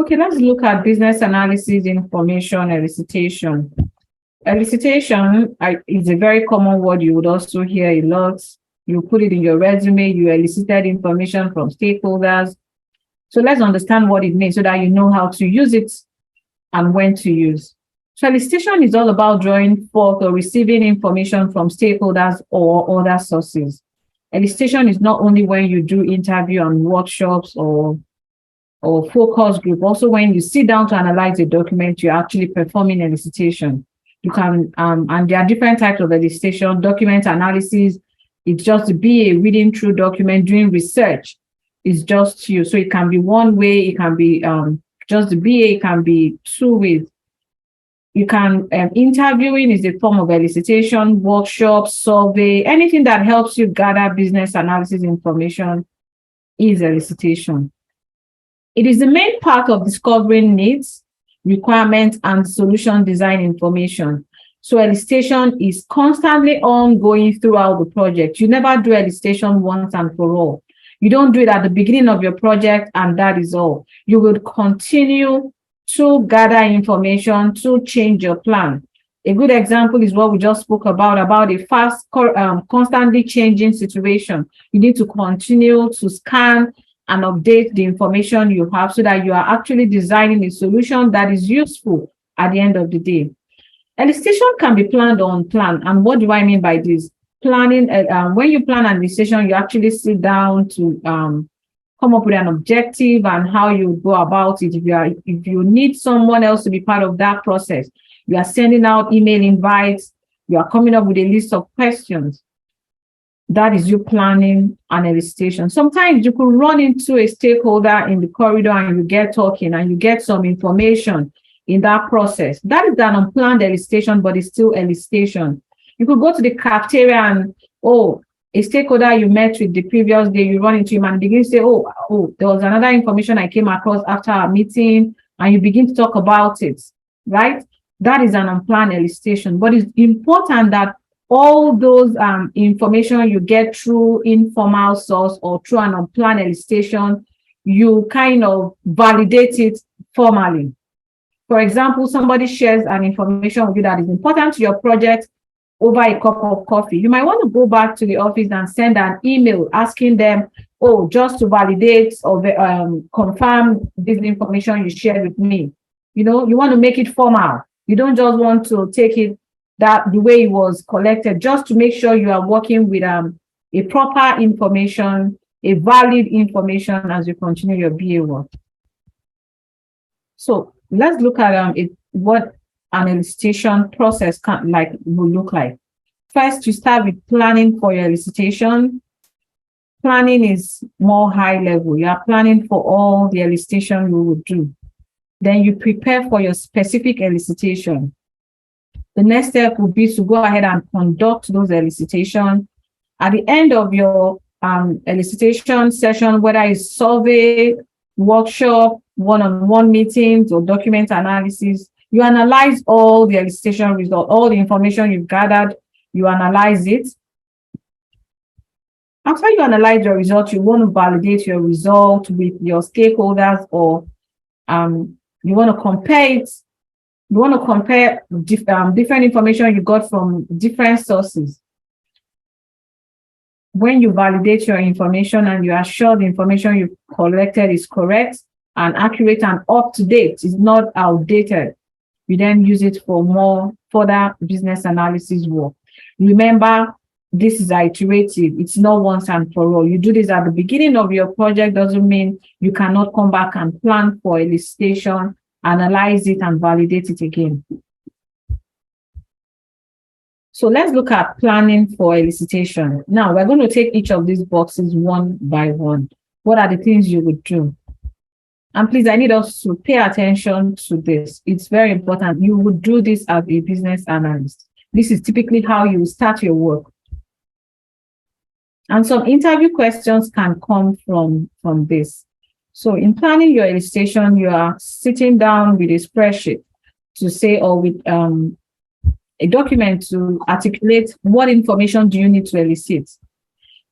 Okay, let's look at business analysis, information, elicitation. Elicitation is a very common word you would also hear a lot. You put it in your resume, you elicited information from stakeholders. So let's understand what it means so that you know how to use it and when to use. So elicitation is all about drawing forth or receiving information from stakeholders or other sources. Elicitation is not only when you do interview and workshops or focus group, also when you sit down to analyze a document, you're actually performing elicitation. You can, and there are different types of elicitation. Document analysis, it's just to be a reading through document, doing research. It's just you. So it can be one way, it can be just the BA, it can be two ways. You can, interviewing is a form of elicitation, workshop, survey, anything that helps you gather business analysis information is elicitation. It is the main part of discovering needs, requirements, and solution design information. So elicitation is constantly ongoing throughout the project. You never do elicitation once and for all. You don't do it at the beginning of your project and that is all. You will continue to gather information to change your plan. A good example is what we just spoke about a fast, constantly changing situation. You need to continue to scan and update the information you have so that you are actually designing a solution that is useful at the end of the day. Elicitation can be planned or unplanned. And what do I mean by this? Planning, when you plan an elicitation, you actually sit down to come up with an objective and how you go about it. If you need someone else to be part of that process, you are sending out email invites, you are coming up with a list of questions. That is you planning an elicitation. Sometimes you could run into a stakeholder in the corridor and you get talking and you get some information in that process. That is an unplanned elicitation, but it's still elicitation. You could go to the cafeteria and, a stakeholder you met with the previous day, you run into him and begin to say, there was another information I came across after our meeting, and you begin to talk about it, right? That is an unplanned elicitation, but it's important that all those information you get through informal source or through an unplanned elicitation, you kind of validate it formally. For example, somebody shares an information with you that is important to your project over a cup of coffee. You might want to go back to the office and send an email asking them, just to validate or confirm this information you shared with me. You want to make it formal. You don't just want to take it that the way it was collected, just to make sure you are working with a proper information, a valid information as you continue your BA work. So let's look at what an elicitation process will look like. First, you start with planning for your elicitation. Planning is more high level. You are planning for all the elicitation you will do. Then you prepare for your specific elicitation. The next step would be to go ahead and conduct those elicitation. At the end of your elicitation session, whether it's survey, workshop, one-on-one meetings, or document analysis, you analyze all the elicitation results, all the information you've gathered, you analyze it. After you analyze your result, you want to validate your result with your stakeholders, or you want to compare it. You want to compare different information you got from different sources. When you validate your information and you are sure the information you collected is correct and accurate and up to date, is not outdated, you then use it for more further business analysis work. Remember, this is iterative. It's not once and for all. You do this at the beginning of your project, doesn't mean you cannot come back and plan for elicitation, analyze it, and validate it again. So let's look at planning for elicitation. Now, we're going to take each of these boxes one by one. What are the things you would do? And please, I need us to pay attention to this. It's very important. You would do this as a business analyst. This is typically how you start your work. And some interview questions can come from this. So in planning your elicitation, you are sitting down with a spreadsheet to say, or with a document to articulate what information do you need to elicit.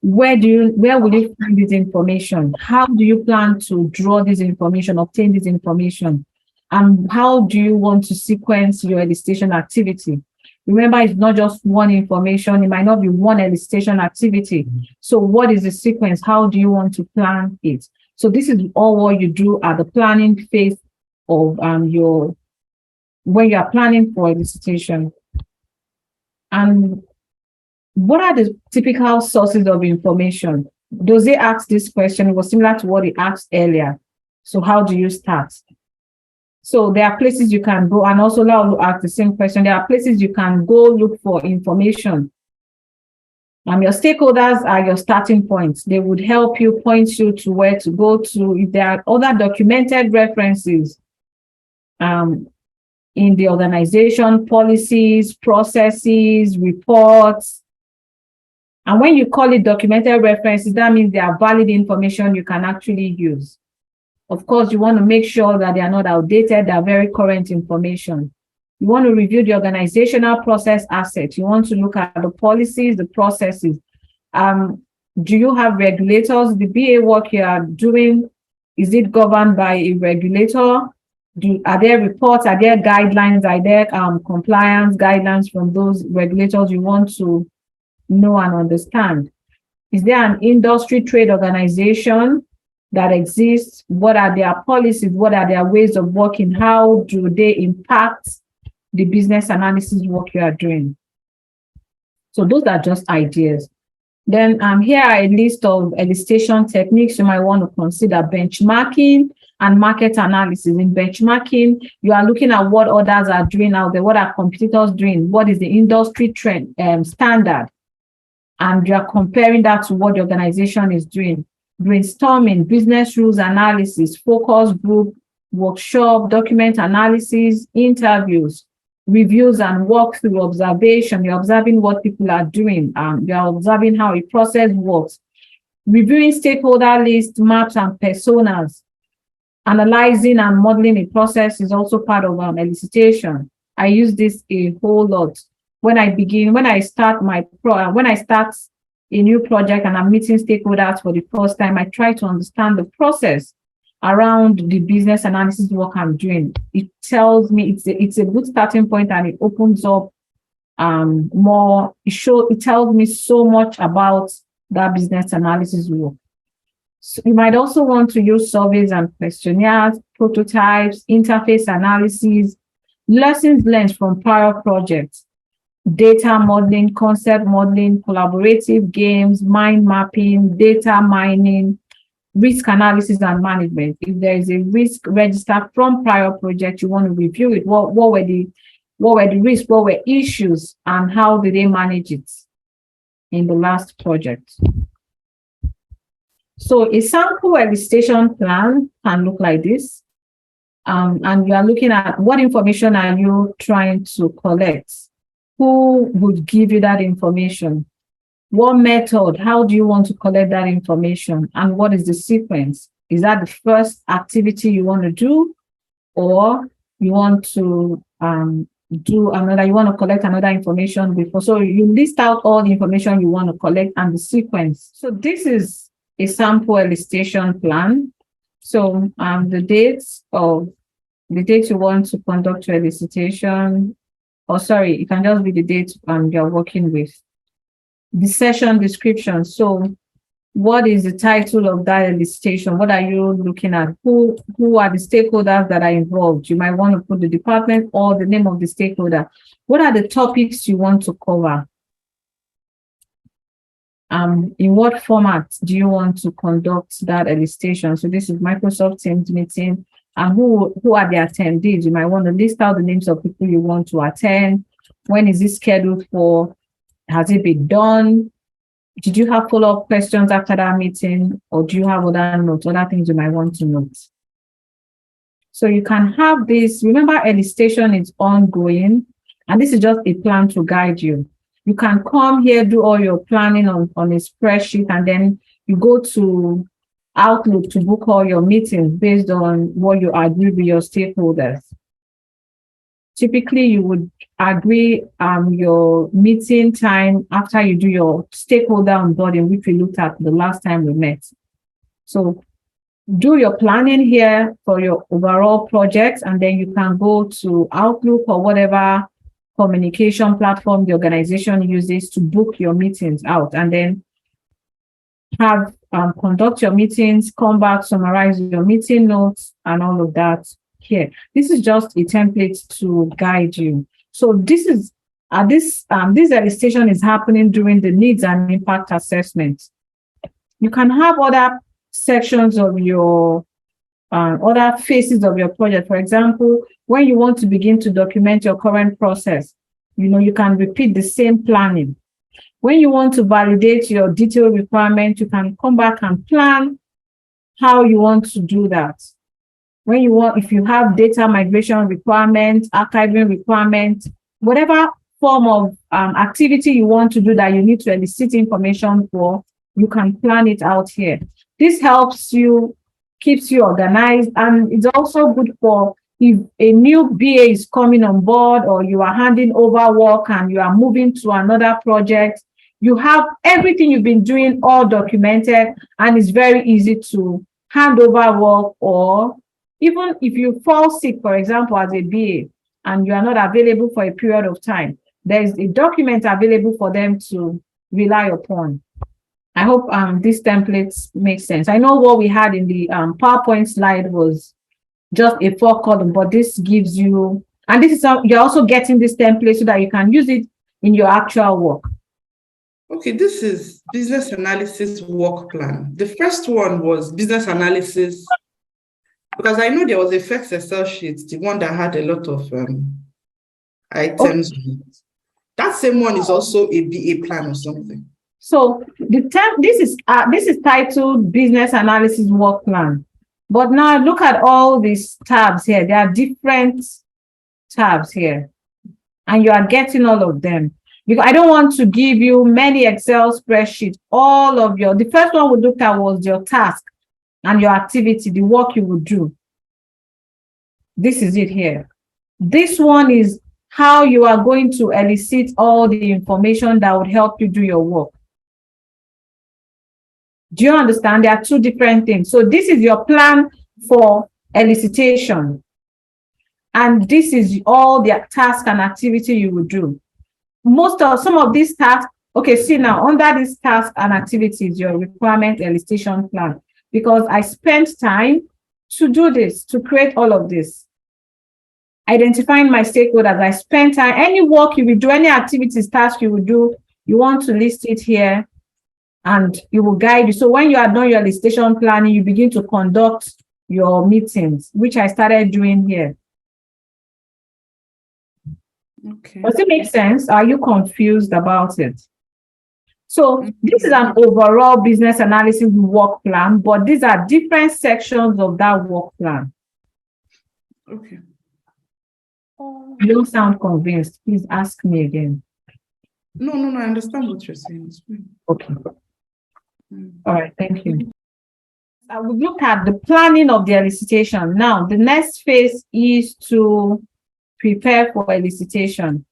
Where will you find this information? How do you plan to draw this information, obtain this information? And how do you want to sequence your elicitation activity? Remember, it's not just one information. It might not be one elicitation activity. So what is the sequence? How do you want to plan it? So this is all what you do at the planning phase of when you are planning for elicitation. And what are the typical sources of information? Does they ask this question? It was similar to what he asked earlier. So how do you start? So there are places you can go, and also now will ask the same question. There are places you can go look for information. Your stakeholders are your starting points. They would help you, point you to where to go to. If there are other documented references in the organization, policies, processes, reports. And when you call it documented references, that means they are valid information you can actually use. Of course, you want to make sure that they are not outdated, they are very current information. You want to review the organizational process assets. You want to look at the policies, the processes. Do you have regulators? The BA work you are doing, is it governed by a regulator? Are there reports? Are there guidelines? Are there compliance guidelines from those regulators you want to know and understand? Is there an industry trade organization that exists? What are their policies? What are their ways of working? How do they impact the business analysis work you are doing? So those are just ideas. Then here are a list of elicitation techniques you might want to consider: benchmarking and market analysis. In benchmarking, you are looking at what others are doing out there, what are competitors doing, what is the industry trend standard, and you are comparing that to what the organization is doing. Brainstorming, business rules analysis, focus group, workshop, document analysis, interviews, reviews and walkthrough observation. You're observing what people are doing. You're observing how a process works. Reviewing stakeholder lists, maps, and personas. Analyzing and modeling a process is also part of elicitation. I use this a whole lot. When I start a new project and I'm meeting stakeholders for the first time, I try to understand the process around the business analysis work I'm doing. It tells me it's a good starting point, and it opens up more. It tells me so much about that business analysis work. So you might also want to use surveys and questionnaires, prototypes, interface analysis, lessons learned from prior projects, data modeling, concept modeling, collaborative games, mind mapping, data mining, risk analysis and management. If there is a risk register from prior project, you want to review it. What were the risks, what were issues, and how did they manage it in the last project? So a sample elicitation plan can look like this. And you are looking at what information are you trying to collect? Who would give you that information? What method? How do you want to collect that information? And what is the sequence? Is that the first activity you want to do, or you want to you want to collect another information before? So you list out all the information you want to collect and the sequence. So this is a sample elicitation plan. So the dates you want to conduct your elicitation, it can just be the date you're working with. The session description. So what is the title of that elicitation? What are you looking at? Who are the stakeholders that are involved? You might want to put the department or the name of the stakeholder. What are the topics you want to cover? In what format do you want to conduct that elicitation? So this is Microsoft Teams meeting. And who are the attendees? You might want to list out the names of people you want to attend. When is it scheduled for? Has it been done? Did you have follow-up questions after that meeting? Or do you have other notes, other things you might want to note? So you can have this. Remember, elicitation is ongoing, and this is just a plan to guide you. You can come here, do all your planning on a spreadsheet, and then you go to Outlook to book all your meetings based on what you agree with your stakeholders. Typically, you would agree your meeting time after you do your stakeholder onboarding, which we looked at the last time we met. So do your planning here for your overall project, and then you can go to Outlook or whatever communication platform the organization uses to book your meetings out, and then have conduct your meetings, come back, summarize your meeting notes, and all of that here. This is just a template to guide you. So this is this elicitation is happening during the needs and impact assessment. You can have other sections of your other phases of your project. For example, when you want to begin to document your current process, you can repeat the same planning. When you want to validate your detailed requirement, you can come back and plan how you want to do that. If you have data migration requirements, archiving requirements, whatever form of activity you want to do that you need to elicit information for, you can plan it out here. This helps you, keeps you organized, and it's also good for if a new BA is coming on board, or you are handing over work and you are moving to another project. You have everything you've been doing all documented, and it's very easy to hand over work. Or even if you fall sick, for example, as a BA, and you are not available for a period of time, there is a document available for them to rely upon. I hope these templates make sense. I know what we had in the PowerPoint slide was just a 4-column, but this gives you, and this is how you're also getting this template so that you can use it in your actual work. Okay, this is business analysis work plan. The first one was business analysis, because I know there was a first Excel sheet, the one that had a lot of items. Okay. That same one is also a BA plan or something. So this is titled business analysis work plan. But now look at all these tabs here. There are different tabs here, and you are getting all of them. Because I don't want to give you many Excel spreadsheets. The first one we looked at was your task and your activity, the work you would do. This is it here. This one is how you are going to elicit all the information that would help you do your work. Do you understand? There are two different things. So this is your plan for elicitation, and this is all the task and activity you will do. Some of these tasks, okay, see now, under this task and activities, your requirement elicitation plan, because I spent time to do this, to create all of this. Identifying my stakeholders, I spent time, any work you will do, any activities, task you will do, you want to list it here, and it will guide you. So when you are done your elicitation planning, you begin to conduct your meetings, which I started doing here. Okay. Does it make sense? Are you confused about it? So this is an overall business analysis work plan, but these are different sections of that work plan. Okay. You don't sound convinced. Please ask me again. No, I understand what you're saying. Okay. All right, thank you. I will look at the planning of the elicitation. Now, the next phase is to prepare for elicitation.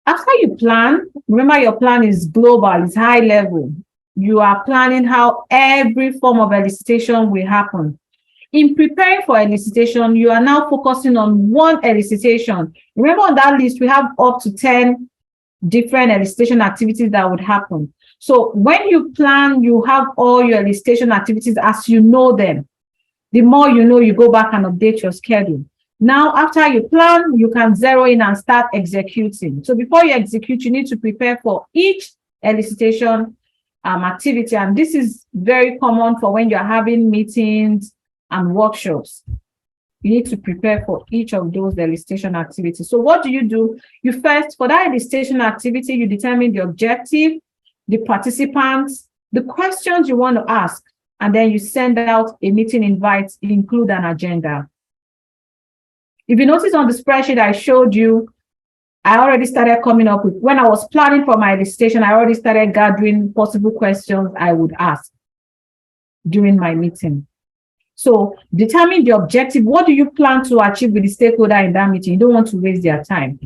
After you plan, remember your plan is global, it's high level. You are planning how every form of elicitation will happen. In preparing for elicitation, you are now focusing on one elicitation. Remember on that list, we have up to 10 different elicitation activities that would happen. So when you plan, you have all your elicitation activities as you know them. The more you know, you go back and update your schedule. Now, after you plan, you can zero in and start executing. So before you execute, you need to prepare for each elicitation activity. And this is very common for when you're having meetings and workshops. You need to prepare for each of those elicitation activities. So what do? You first, for that elicitation activity, you determine the objective, the participants, the questions you want to ask, and then you send out a meeting invite, include an agenda. If you notice on the spreadsheet I showed you, I already started coming up with, when I was planning for my elicitation, I already started gathering possible questions I would ask during my meeting. So determine the objective. What do you plan to achieve with the stakeholder in that meeting? You don't want to waste their time.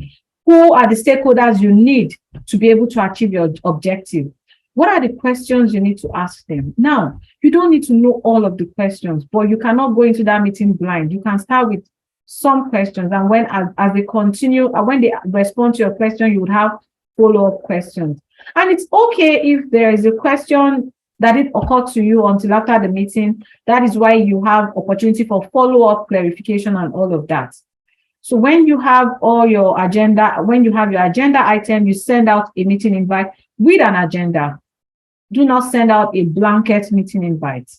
Who are the stakeholders you need to be able to achieve your objective? What are the questions you need to ask them? Now, you don't need to know all of the questions, but you cannot go into that meeting blind. You can start with some questions, and when as they continue, when they respond to your question, you would have follow-up questions. And it's okay if there is a question that didn't occur to you until after the meeting. That is why you have opportunity for follow-up clarification and all of that. So when you have all your agenda, when you have your agenda item, you send out a meeting invite with an agenda. Do not send out a blanket meeting invite.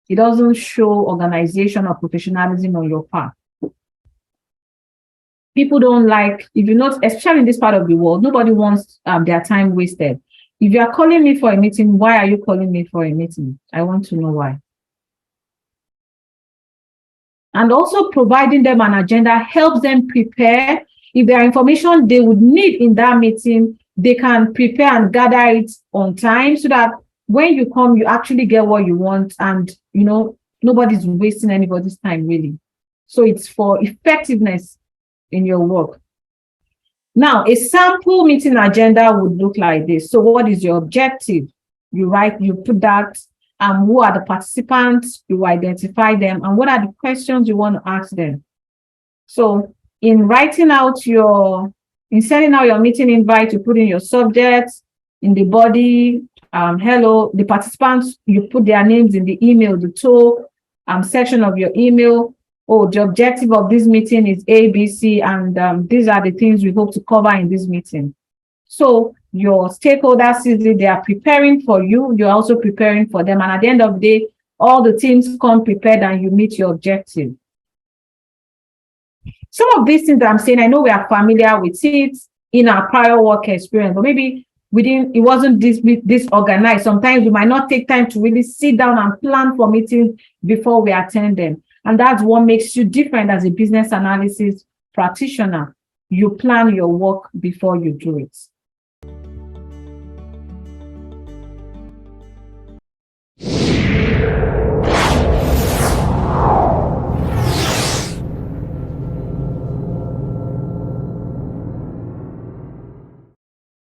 It doesn't show organization or professionalism on your part. People don't like, if you notice, especially in this part of the world, nobody wants their time wasted. If you are calling me for a meeting, why are you calling me for a meeting? I want to know why. And also providing them an agenda helps them prepare. If there are information they would need in that meeting, they can prepare and gather it on time so that when you come, you actually get what you want, and nobody's wasting anybody's time, really. So it's for effectiveness in your work. Now, a sample meeting agenda would look like this. So what is your objective? You put that, who are the participants, you identify them, and what are the questions you want to ask them. So in sending out your meeting invite, you put in your subjects, in the body, hello, the participants, you put their names in the email, the section of your email. Oh, the objective of this meeting is A, B, C, and these are the things we hope to cover in this meeting. So your stakeholders see that they are preparing for you, you're also preparing for them, and at the end of the day, all the teams come prepared and you meet your objective. Some of these things that I'm saying, I know we are familiar with it in our prior work experience, but maybe it wasn't this organized. Sometimes we might not take time to really sit down and plan for meetings before we attend them. And that's what makes you different as a business analysis practitioner. You plan your work before you do it.